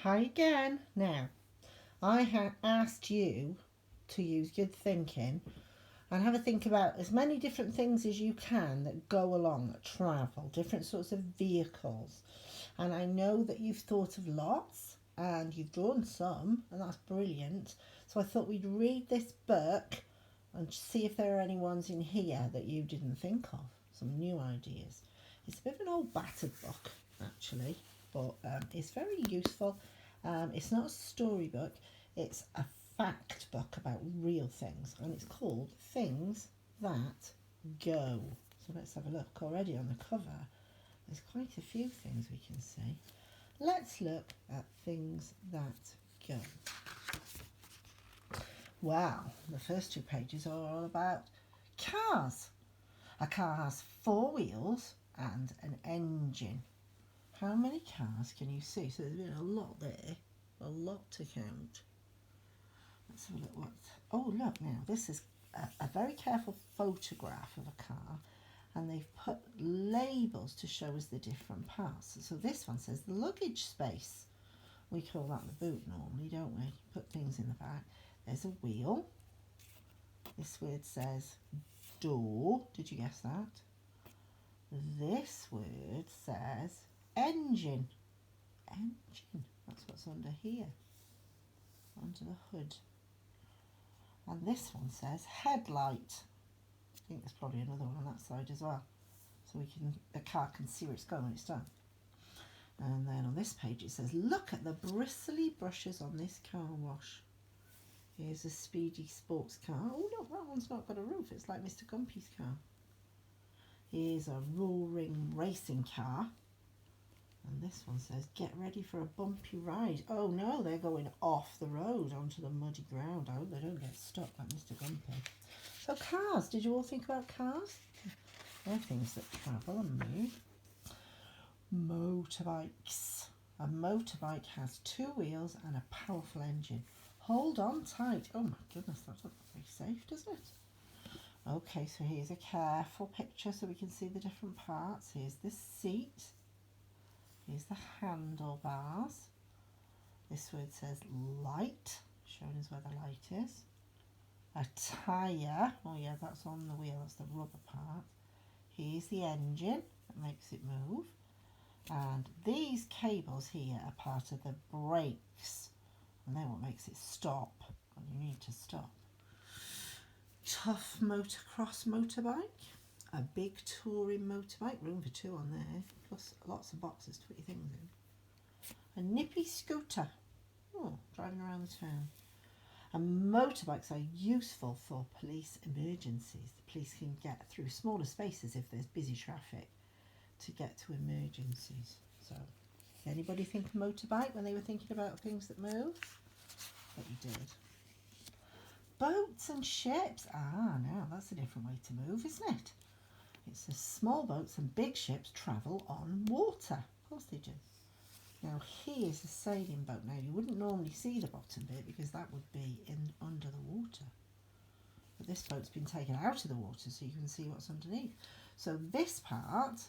Hi again. Now, I have asked you to use good thinking and have a think about as many different things as you can that go along travel, different sorts of vehicles. And I know that you've thought of lots and you've drawn some, and that's brilliant. So I thought we'd read this book and see if there are any ones in here that you didn't think of, some new ideas. It's a bit of an old battered book, actually, but it's very useful. It's not a storybook, it's a fact book about real things, and it's called Things That Go. So let's have a look. Already on the cover, there's quite a few things we can see. Let's look at Things That Go. Wow, the first two pages are all about cars. A car has four wheels and an engine. How many cars can you see? So there's been a lot there, a lot to count. Let's have a look. Oh, look now, this is a very careful photograph of a car, and they've put labels to show us the different parts. So this one says the luggage space. We call that the boot normally, don't we? Put things in the back. There's a wheel. This word says door. Did you guess that? This word says engine. Engine. That's what's under here, under the hood. And this one says headlight. I think there's probably another one on that side as well, so the car can see where it's going when it's done. And then on this page it says, look at the bristly brushes on this car wash. Here's a speedy sports car. Oh look, that one's not got a roof. It's like Mr. Gumpy's car. Here's a roaring racing car. And this one says, get ready for a bumpy ride. Oh no, they're going off the road onto the muddy ground. I hope they don't get stuck like Mr. Gumpy. So cars, did you all think about cars? They're things that travel and move. Motorbikes. A motorbike has two wheels and a powerful engine. Hold on tight. Oh my goodness, that doesn't look very safe, does it? Okay, so here's a careful picture so we can see the different parts. Here's the seat. Here's the handlebars. This word says light, showing us where the light is. A tyre. Oh yeah, that's on the wheel, that's the rubber part. Here's the engine that makes it move. And these cables here are part of the brakes, and they're what makes it stop when you need to stop. Tough motocross motorbike, a big touring motorbike, room for two on there, plus lots of boxes to put your things in. A nippy scooter, driving around the town. And motorbikes are useful for police emergencies. The police can get through smaller spaces if there's busy traffic to get to emergencies. So, anybody think motorbike when they were thinking about things that move? But you did. Boats and ships. Ah, now that's a different way to move, isn't it? It says small boats and big ships travel on water. Of course they do. Now here's a sailing boat. Now you wouldn't normally see the bottom bit because that would be under the water. But this boat's been taken out of the water so you can see what's underneath. So this part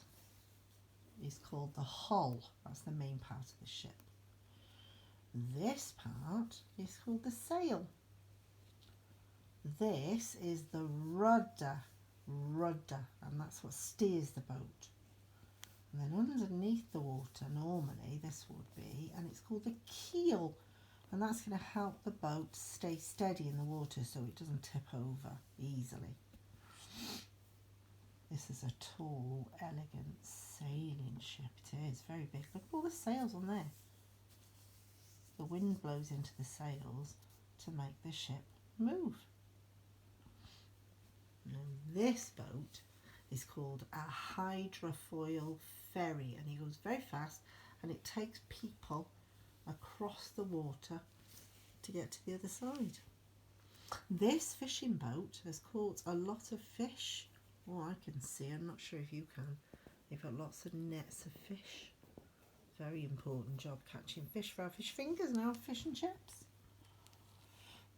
is called the hull. That's the main part of the ship. This part is called the sail. This is the rudder, and that's what steers the boat. And then underneath the water, normally this would be, and it's called the keel, and that's going to help the boat stay steady in the water so it doesn't tip over easily. This is a tall, elegant sailing ship. It is very big. Look at all the sails on there. The wind blows into the sails to make the ship move. Now this boat is called a hydrofoil ferry, and it goes very fast and it takes people across the water to get to the other side. This fishing boat has caught a lot of fish. Oh, I can see, I'm not sure if you can. They've got lots of nets of fish. Very important job catching fish for our fish fingers and our fish and chips.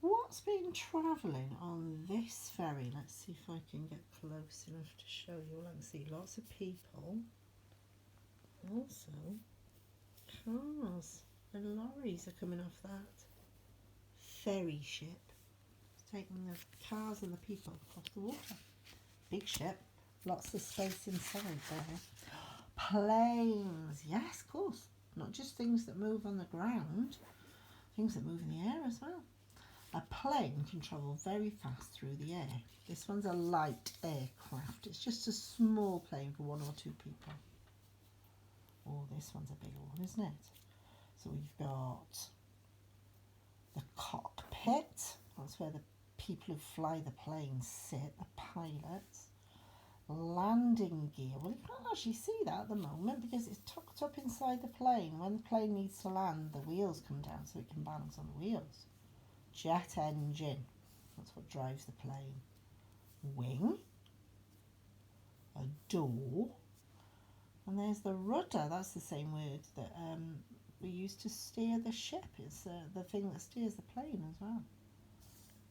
What's been travelling on this ferry? Let's see if I can get close enough to show you. All I can see lots of people. Also, cars. And lorries are coming off that. Ferry ship. It's taking the cars and the people across the water. Big ship. Lots of space inside there. Planes. Yes, of course. Not just things that move on the ground. Things that move in the air as well. A plane can travel very fast through the air. This one's a light aircraft. It's just a small plane for 1 or 2 people. Oh, this one's a bigger one, isn't it? So we've got the cockpit. That's where the people who fly the plane sit, the pilots. Landing gear. Well, you can't actually see that at the moment because it's tucked up inside the plane. When the plane needs to land, the wheels come down so it can balance on the wheels. Jet engine. That's what drives the plane. Wing. A door. And there's the rudder. That's the same word that we use to steer the ship. It's the thing that steers the plane as well.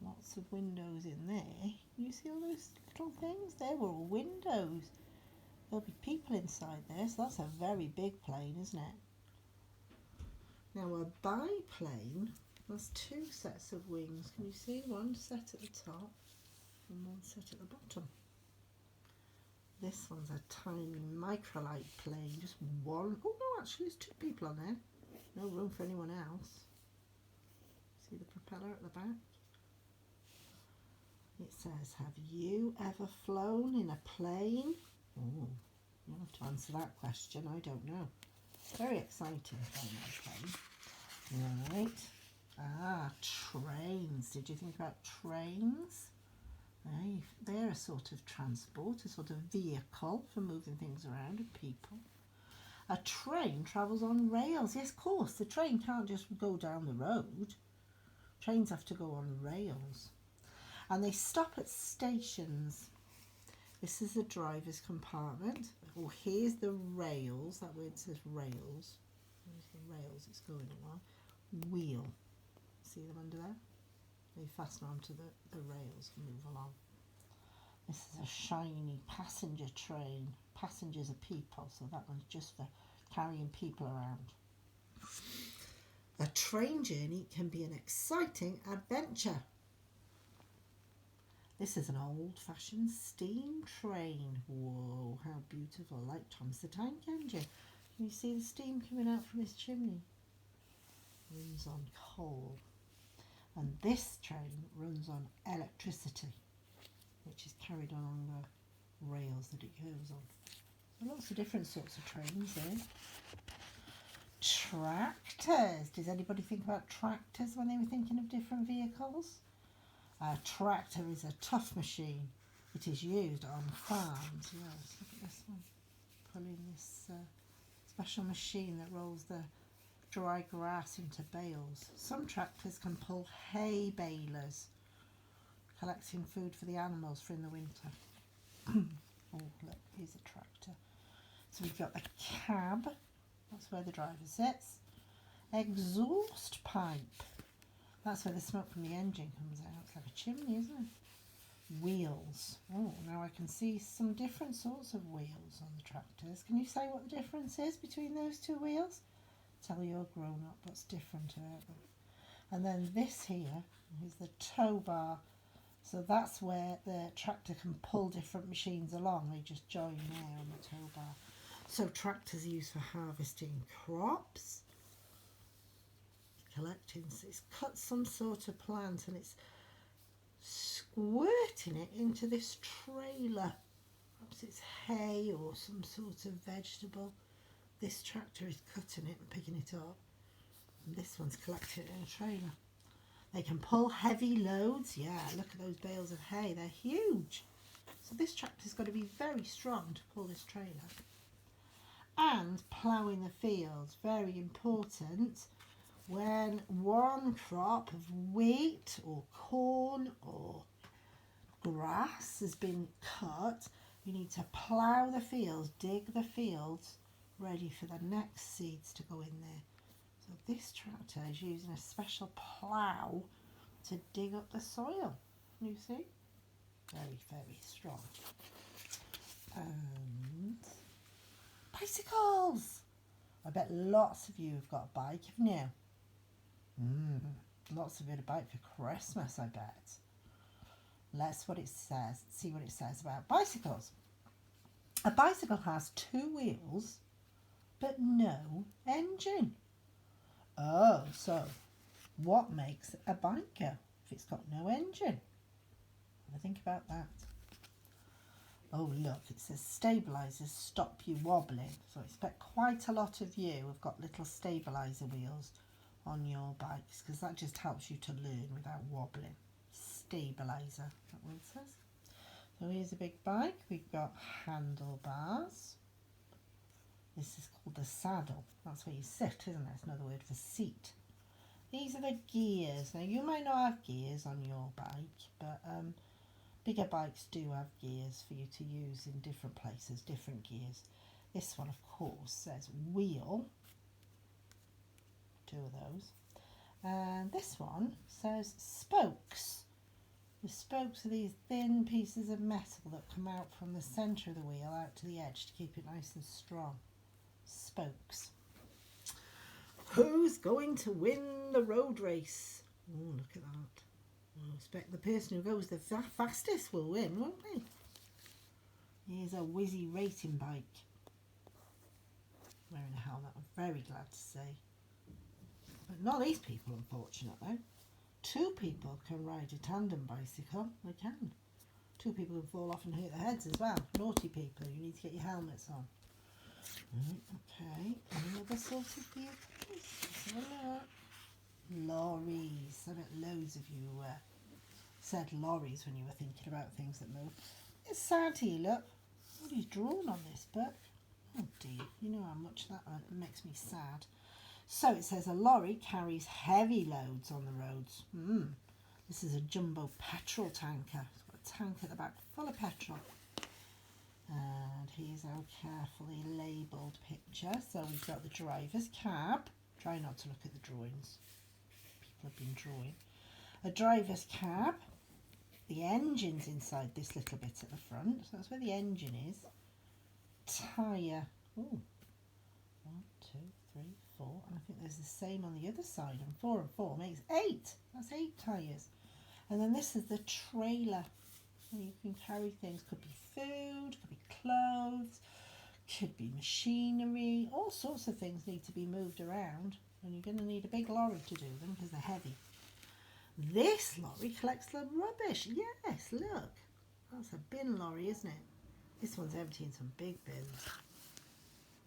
Lots of windows in there. You see all those little things? They were all windows. There'll be people inside there, so that's a very big plane, isn't it? Now a biplane has 2 sets of wings. Can you see? One set at the top and one set at the bottom. This one's a tiny microlight plane, just one. Oh no, actually there's 2 people on there. No room for anyone else. See the propeller at the back? It says, have you ever flown in a plane? Oh, you'll have to answer that question. I don't know. Very exciting flying on a plane. Right. Ah, trains. Did you think about trains? They're a sort of transport, a sort of vehicle for moving things around and people. A train travels on rails. Yes, of course. The train can't just go down the road. Trains have to go on rails. And they stop at stations. This is the driver's compartment. Oh, here's the rails. That word says rails. There's the rails it's going along. Wheel. See them under there? They fasten onto the rails and move along. This is a shiny passenger train. Passengers are people, so that one's just for carrying people around. A train journey can be an exciting adventure. This is an old-fashioned steam train. Whoa, how beautiful, like Thomas the Tank Engine. Can you see the steam coming out from his chimney? Runs on coal. And this train runs on electricity, which is carried along the rails that it goes on. So lots of different sorts of trains there. Tractors. Does anybody think about tractors when they were thinking of different vehicles? A tractor is a tough machine. It is used on farms. Yes, look at this one. Pulling this special machine that rolls the dry grass into bales. Some tractors can pull hay balers, collecting food for the animals for in the winter. Oh, look, here's a tractor. So we've got the cab. That's where the driver sits. Exhaust pipe. That's where the smoke from the engine comes out. It's like a chimney, isn't it? Wheels. Oh, now I can see some different sorts of wheels on the tractors. Can you say what the difference is between those 2 wheels? Tell you're grown up what's different about them. And then this here is the tow bar. So that's where the tractor can pull different machines along. They just join there on the tow bar. So tractors are used for harvesting crops. Collecting, so it's cut some sort of plant and it's squirting it into this trailer. Perhaps it's hay or some sort of vegetable. This tractor is cutting it and picking it up, and this one's collecting it in a trailer. They can pull heavy loads. Yeah, look at those bales of hay, they're huge. So this tractor's got to be very strong to pull this trailer. And ploughing the fields, very important. When one crop of wheat or corn or grass has been cut, you need to plough the fields, dig the fields, ready for the next seeds to go in there. So this tractor is using a special plough to dig up the soil. You see? Very, very strong. And bicycles! I bet lots of you have got a bike, haven't you? Lots of you had a bike for Christmas, I bet. Let's see what it says about bicycles. A bicycle has 2 wheels, but no engine. Oh, so what makes a bike go if it's got no engine? Think about that. Oh look, it says stabilisers stop you wobbling. So I expect quite a lot of you have got little stabiliser wheels on your bikes, because that just helps you to learn without wobbling. Stabiliser, that what it says. So here's a big bike. We've got handlebars. This is called the saddle. That's where you sit, isn't it? It's another word for seat. These are the gears. Now you might not have gears on your bike, but bigger bikes do have gears for you to use in different places, different gears. This one, of course, says wheel. 2 of those. And this one says spokes. The spokes are these thin pieces of metal that come out from the centre of the wheel out to the edge to keep it nice and strong. Spokes. Who's going to win the road race? Oh, look at that. I expect the person who goes the fastest will win, won't they? Here's a whizzy racing bike. Wearing a helmet, I'm very glad to say. But not these people, unfortunately. 2 people can ride a tandem bicycle. They can. 2 people can fall off and hurt their heads as well. Naughty people, you need to get your helmets on. Okay, any other sort of vehicles? Lorries. I bet loads of you said lorries when you were thinking about things that move. It's sad here, look. What he's drawn on this book. Oh dear, you know how much that makes me sad. So it says a lorry carries heavy loads on the roads. This is a jumbo petrol tanker. It's got a tank at the back full of petrol. And here's our carefully labelled picture. So we've got the driver's cab. Try not to look at the drawings. People have been drawing. A driver's cab. The engine's inside this little bit at the front. So that's where the engine is. Tyre. Oh, 1, 2, 3, 4. And I think there's the same on the other side. And 4 and 4 makes 8. That's 8 tyres. And then this is the trailer. You can carry things. Could be food, could be clothes, could be machinery. All sorts of things need to be moved around. And you're going to need a big lorry to do them because they're heavy. This lorry collects the rubbish. Yes, look. That's a bin lorry, isn't it? This one's emptying some big bins.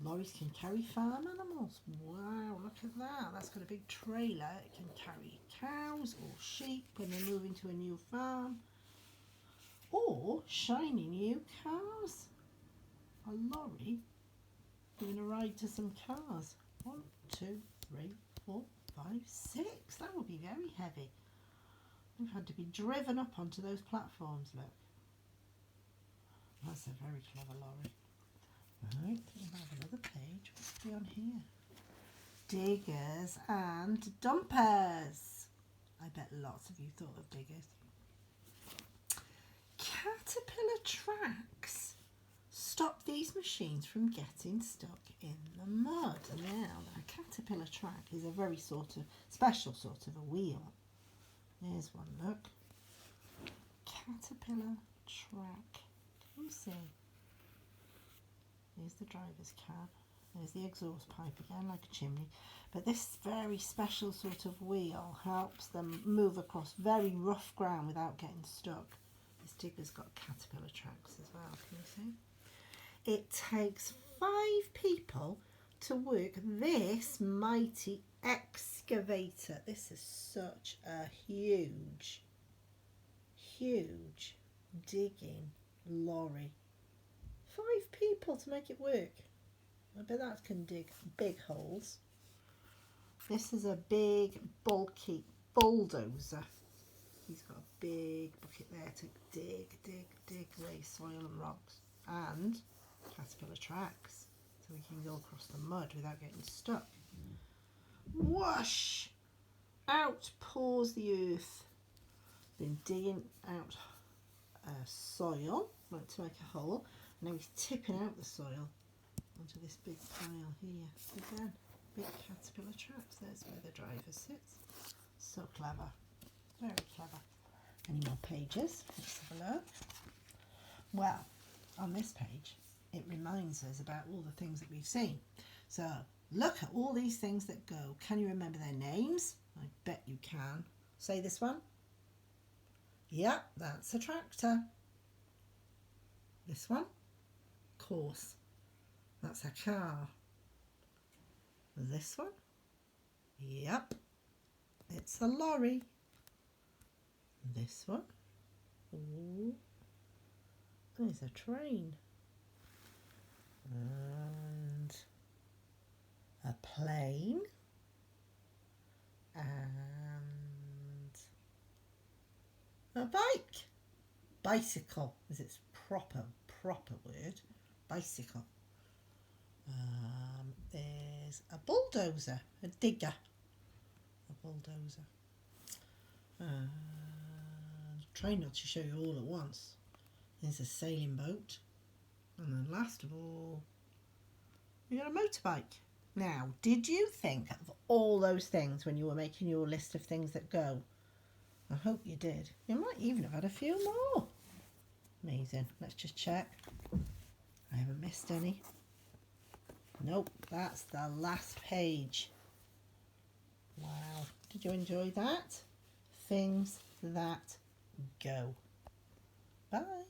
Lorries can carry farm animals. Wow, look at that. That's got a big trailer. It can carry cows or sheep when they're moving to a new farm. Or shiny new cars. A lorry doing a ride to some cars. 1, 2, 3, 4, 5, 6. That would be very heavy. We've had to be driven up onto those platforms, look. That's a very clever lorry. Right, we have another page. What's be on here? Diggers and dumpers. I bet lots of you thought of diggers. Caterpillar tracks stop these machines from getting stuck in the mud. Now, a caterpillar track is a very sort of special sort of a wheel. There's one, look. Caterpillar track. Can you see? Here's the driver's cab. There's the exhaust pipe again, like a chimney. But this very special sort of wheel helps them move across very rough ground without getting stuck. This digger's got caterpillar tracks as well, can you see? It takes 5 people to work this mighty excavator. This is such a huge, huge digging lorry. 5 people to make it work. I bet that can dig big holes. This is a big, bulky bulldozer. He's got a big bucket there to dig away soil and rocks. And caterpillar tracks, so we can go across the mud without getting stuck. Whoosh! Out pours the earth. Been digging out soil, like to make a hole. Now he's tipping out the soil. onto this big pile here. Again, big caterpillar tracks. There's where the driver sits. So clever, very clever. Any more pages? Let's have a look. Well, on this page, it reminds us about all the things that we've seen. So look at all these things that go. Can you remember their names? I bet you can. Say this one. Yep, that's a tractor. This one, of course, that's a car. This one, yep, it's a lorry. This one, ooh, there's a train. And a plane. And a bike. Bicycle is its proper word. Bicycle. There's a bulldozer, a digger, a bulldozer. Try not to show you all at once. There's a sailing boat, and then last of all, we got a motorbike. Now, did you think of all those things when you were making your list of things that go? I hope you did. You might even have had a few more. Amazing. Let's just check. I haven't missed any. Nope, that's the last page. Wow. Did you enjoy that? Things that go. Bye.